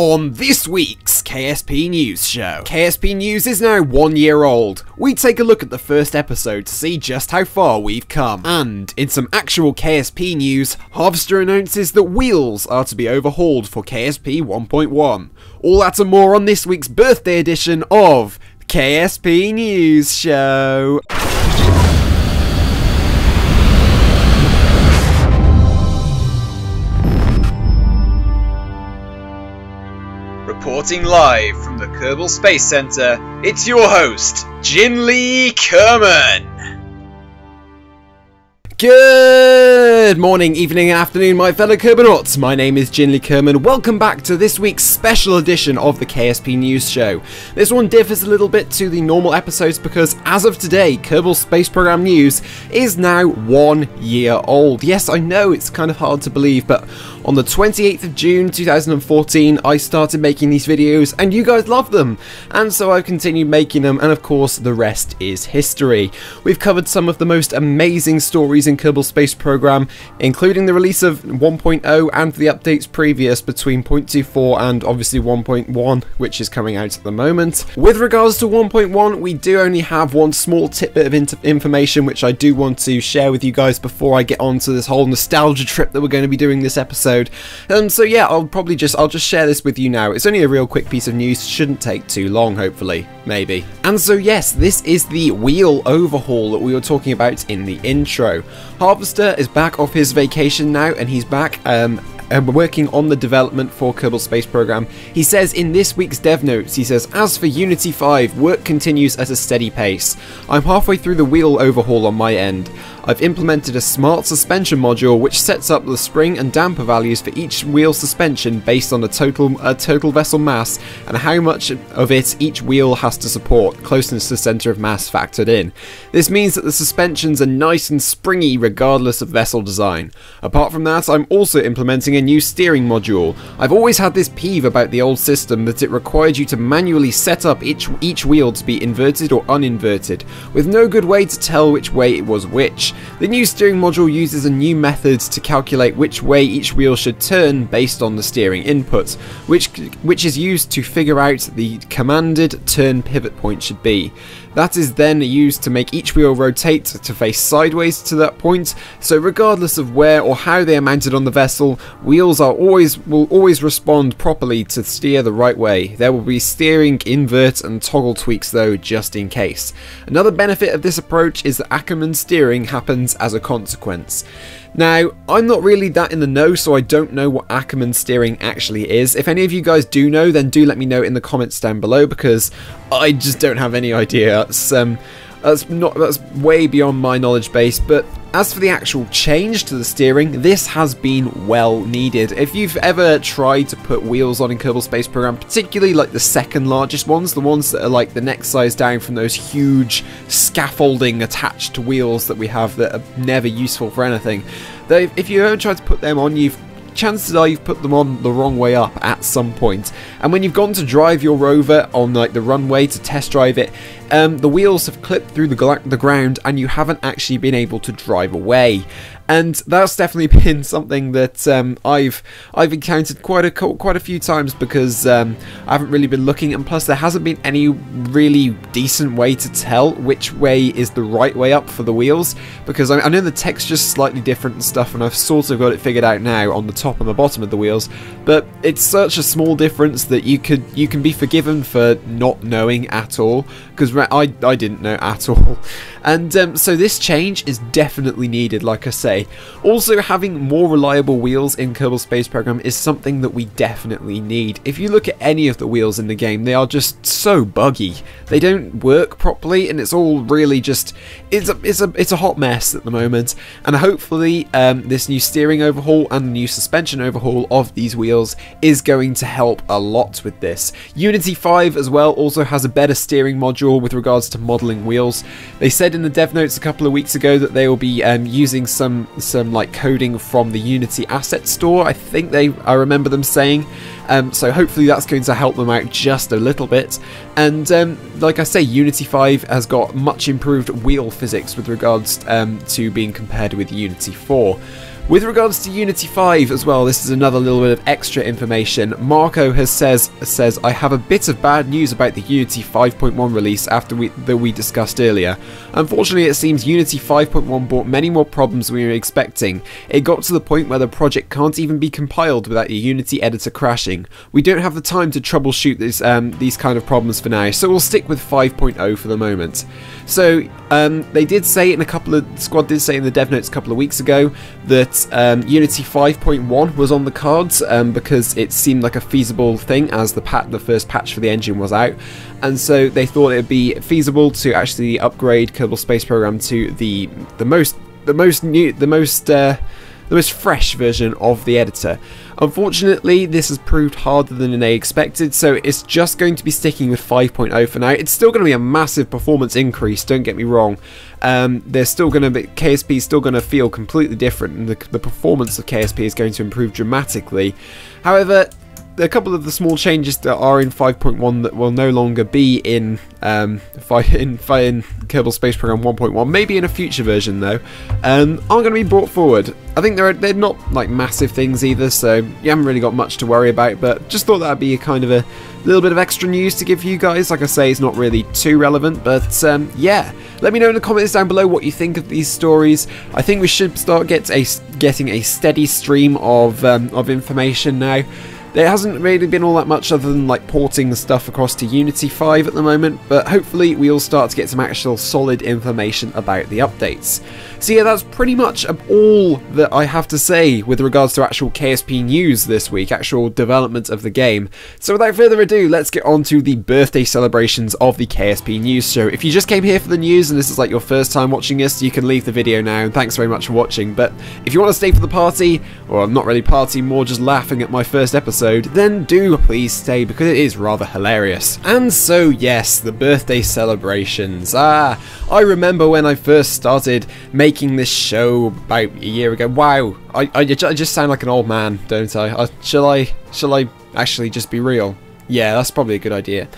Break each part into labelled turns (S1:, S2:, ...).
S1: On this week's KSP News Show. KSP News is now 1 year old. We take a look at the first episode to see just how far we've come. And in some actual KSP news, Harvester announces that wheels are to be overhauled for KSP 1.1. All that and more on this week's birthday edition of KSP News Show.
S2: Reporting live from the Kerbal Space Center, it's your host, Jinli Kerman.
S1: Good morning, evening, and afternoon, my fellow Kerbonauts. My name is Jinli Kerman. Welcome back to this week's special edition of the KSP News Show. This one differs a little bit to the normal episodes because, as of today, Kerbal Space Program News is now 1 year old. Yes, I know it's kind of hard to believe, but on the 28th of June 2014, I started making these videos, and you guys love them, and so I've continued making them, and of course, the rest is history. We've covered some of the most amazing stories in Kerbal Space Program, including the release of 1.0 and the updates previous between 0.24 and obviously 1.1, which is coming out at the moment. With regards to 1.1, we do only have one small tidbit of information which I do want to share with you guys before I get on to this whole nostalgia trip that we're going to be doing this episode. So yeah, I'll just share this with you now. It's only a real quick piece of news, shouldn't take too long, hopefully, maybe. And so yes, this is the wheel overhaul that we were talking about in the intro. Harvester is back off his vacation now, and he's back working on the development for Kerbal Space Program. He says in this week's dev notes, he says, as for Unity 5, work continues at a steady pace. I'm halfway through the wheel overhaul on my end. I've implemented a smart suspension module which sets up the spring and damper values for each wheel suspension based on the total vessel mass and how much of it each wheel has to support, closeness to center of mass factored in. This means that the suspensions are nice and springy regardless of vessel design. Apart from that, I'm also implementing a new steering module. I've always had this peeve about the old system that it required you to manually set up each wheel to be inverted or uninverted, with no good way to tell which way it was which. The new steering module uses a new method to calculate which way each wheel should turn based on the steering input, which is used to figure out the commanded turn pivot point should be. That is then used to make each wheel rotate to face sideways to that point, so regardless of where or how they are mounted on the vessel, wheels will always respond properly to steer the right way. There will be steering, invert and toggle tweaks though, just in case. Another benefit of this approach is that Ackerman steering happens as a consequence. Now, I'm not really that in the know, so I don't know what Ackerman steering actually is. If any of you guys do know, then do let me know in the comments down below, because I just don't have any idea. That's way beyond my knowledge base. But as for the actual change to the steering, this has been well needed. If you've ever tried to put wheels on in Kerbal Space Program, particularly like the second largest ones, the ones that are like the next size down from those huge scaffolding attached to wheels that we have that are never useful for anything, if you ever try to put them on, chances are you've put them on the wrong way up at some point. And when you've gone to drive your Rover on like the runway to test drive it, the wheels have clipped through the ground and you haven't actually been able to drive away. And that's definitely been something that I've encountered quite a few times, because I haven't really been looking, and plus there hasn't been any really decent way to tell which way is the right way up for the wheels, because I know the texture's slightly different and stuff, and I've sort of got it figured out now on the top and the bottom of the wheels, but it's such a small difference that you can be forgiven for not knowing at all, because I didn't know at all. And so this change is definitely needed, like I say. Also, having more reliable wheels in Kerbal Space Program is something that we definitely need. If you look at any of the wheels in the game, they are just so buggy. They don't work properly, and it's all really just it's a hot mess at the moment. And hopefully this new steering overhaul and the new suspension overhaul of these wheels is going to help a lot with this. Unity 5 as well also has a better steering module with regards to modelling wheels. They said in the dev notes a couple of weeks ago that they will be using some like coding from the Unity asset store, I remember them saying. So hopefully that's going to help them out just a little bit. And like I say, Unity 5 has got much improved wheel physics with regards to being compared with Unity 4. With regards to Unity 5 as well, this is another little bit of extra information. Marco says I have a bit of bad news about the Unity 5.1 release that we discussed earlier. Unfortunately, it seems Unity 5.1 brought many more problems than we were expecting. It got to the point where the project can't even be compiled without the Unity editor crashing. We don't have the time to troubleshoot these kind of problems for now, so we'll stick with 5.0 for the moment. So they did say Squad did say in the dev notes a couple of weeks ago that Unity 5.1 was on the cards because it seemed like a feasible thing as the first patch for the engine was out, and so they thought it would be feasible to actually upgrade Kerbal Space Program to the most fresh version of the editor. Unfortunately, this has proved harder than they expected, so it's just going to be sticking with 5.0 for now. It's still going to be a massive performance increase, don't get me wrong. KSP is still going to feel completely different, and the performance of KSP is going to improve dramatically. However, a couple of the small changes that are in 5.1 that will no longer be in Kerbal Space Program 1.1, maybe in a future version though, aren't going to be brought forward. I think they're not like massive things either, so you haven't really got much to worry about, but just thought that'd be a kind of a little bit of extra news to give you guys. Like I say, it's not really too relevant, but yeah. Let me know in the comments down below what you think of these stories. I think we should start getting a steady stream of information now. There hasn't really been all that much other than like porting the stuff across to Unity 5 at the moment, but hopefully we'll start to get some actual solid information about the updates. So yeah, that's pretty much all that I have to say with regards to actual KSP news this week, actual development of the game. So without further ado, let's get on to the birthday celebrations of the KSP news show. If you just came here for the news and this is like your first time watching this, you can leave the video now, and thanks very much for watching. But if you want to stay for the party, or not really party, more just laughing at my first episode, then do please stay because it is rather hilarious. And so yes, the birthday celebrations. I remember when I first started making this show about a year ago. Wow, I just sound like an old man, don't I? Shall I actually just be real? Yeah, that's probably a good idea.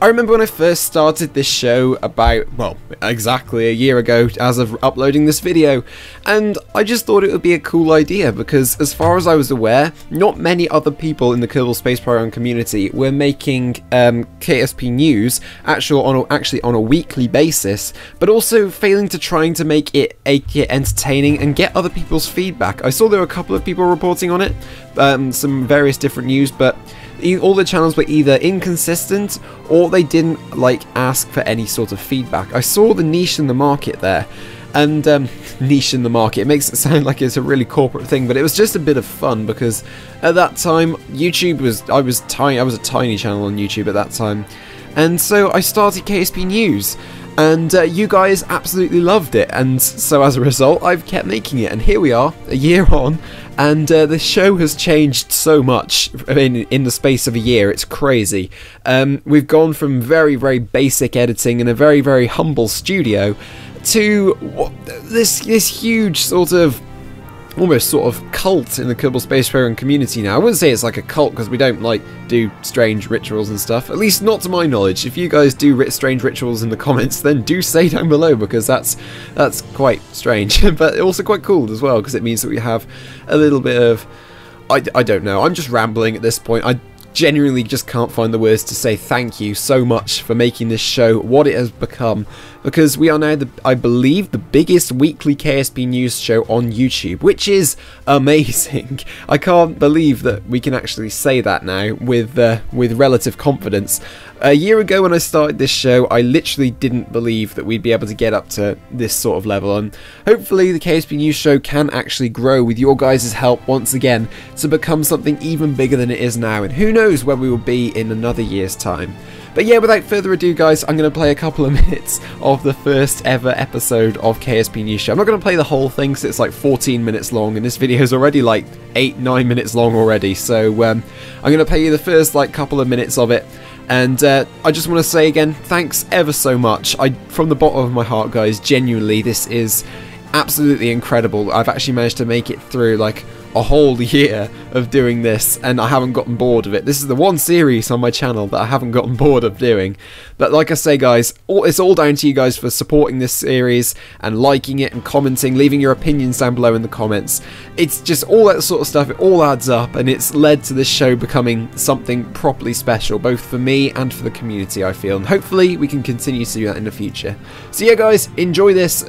S1: I remember when I first started this show about, well, exactly a year ago as of uploading this video, and I just thought it would be a cool idea because as far as I was aware, not many other people in the Kerbal Space Program community were making KSP news actually on a weekly basis, but also failing to trying to make it entertaining and get other people's feedback. I saw there were a couple of people reporting on it, some various different news, but all the channels were either inconsistent or they didn't like ask for any sort of feedback. I saw the niche in the market there, and niche in the market, it makes it sound like it's a really corporate thing, but it was just a bit of fun because at that time YouTube I was a tiny channel on YouTube at that time, and so I started KSP News. And you guys absolutely loved it, and so as a result I've kept making it, and here we are a year on, and the show has changed so much in the space of a year. It's crazy. We've gone from very, very basic editing in a very, very humble studio to this huge sort of almost sort of cult in the Kerbal Space Program community now. I wouldn't say it's like a cult because we don't like do strange rituals and stuff, at least not to my knowledge. If you guys do strange rituals in the comments, then do say down below, because that's quite strange but also quite cool as well, because it means that we have a little bit of I don't know, I'm just rambling at this point. I genuinely just can't find the words to say thank you so much for making this show what it has become, because we are now, I believe, the biggest weekly KSP news show on YouTube, which is amazing. I can't believe that we can actually say that now with relative confidence. A year ago when I started this show, I literally didn't believe that we'd be able to get up to this sort of level, and hopefully the KSP News Show can actually grow with your guys' help once again to become something even bigger than it is now, and who knows where we will be in another year's time. But yeah, without further ado guys, I'm going to play a couple of minutes of the first ever episode of KSP News Show. I'm not going to play the whole thing because it's like 14 minutes long, and this video is already like 8-9 minutes long already, so I'm going to play you the first like couple of minutes of it. And I just want to say again, thanks ever so much. From the bottom of my heart, guys, genuinely, this is absolutely incredible. I've actually managed to make it through like a whole year of doing this and I haven't gotten bored of it. This is the one series on my channel that I haven't gotten bored of doing. But like I say guys, it's all down to you guys for supporting this series and liking it and commenting, leaving your opinions down below in the comments. It's just all that sort of stuff, it all adds up, and it's led to this show becoming something properly special, both for me and for the community, I feel. And hopefully we can continue to do that in the future. So yeah guys, enjoy this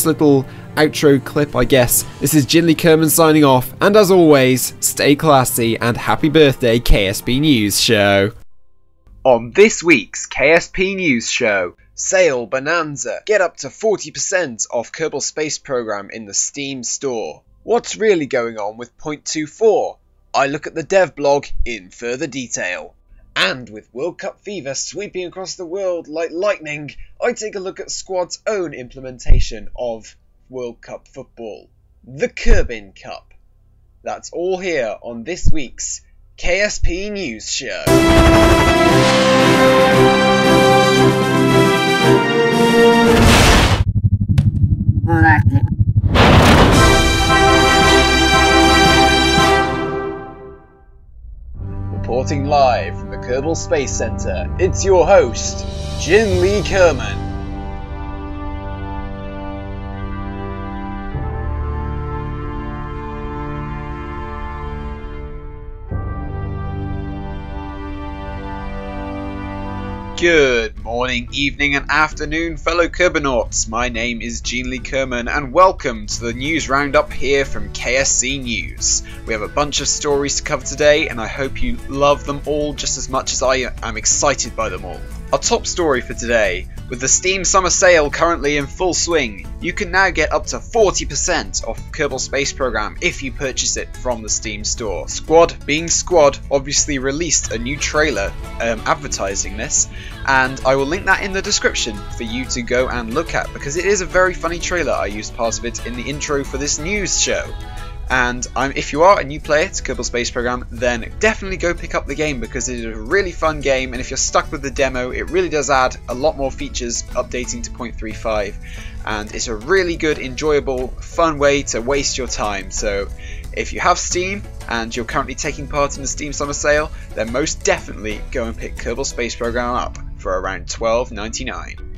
S1: little outro clip, I guess. This is Jinley Kerman signing off, and as always, stay classy and happy birthday KSP News Show.
S2: On this week's KSP News Show, Sale Bonanza. Get up to 40% off Kerbal Space Program in the Steam store. What's really going on with 0.24? I look at the dev blog in further detail. And with World Cup fever sweeping across the world like lightning, I take a look at Squad's own implementation of World Cup football, the Kerbin Cup. That's all here on this week's KSP News Show. Reporting live from the Kerbal Space Center, it's your host, Jinley Kerman. Good morning, evening and afternoon fellow Kerbonauts. My name is Jinley Kerman and welcome to the news roundup here from KSC News. We have a bunch of stories to cover today and I hope you love them all just as much as I am excited by them all. Our top story for today, with the Steam Summer Sale currently in full swing, you can now get up to 40% off Kerbal Space Program if you purchase it from the Steam store. Squad, being Squad, obviously released a new trailer advertising this, and I will link that in the description for you to go and look at because it is a very funny trailer. I used part of it in the intro for this news show. And if you are a new player to Kerbal Space Program, then definitely go pick up the game because it is a really fun game, and if you're stuck with the demo, it really does add a lot more features updating to 0.35, and it's a really good, enjoyable, fun way to waste your time. So if you have Steam and you're currently taking part in the Steam Summer Sale, then most definitely go and pick Kerbal Space Program up for around $12.99.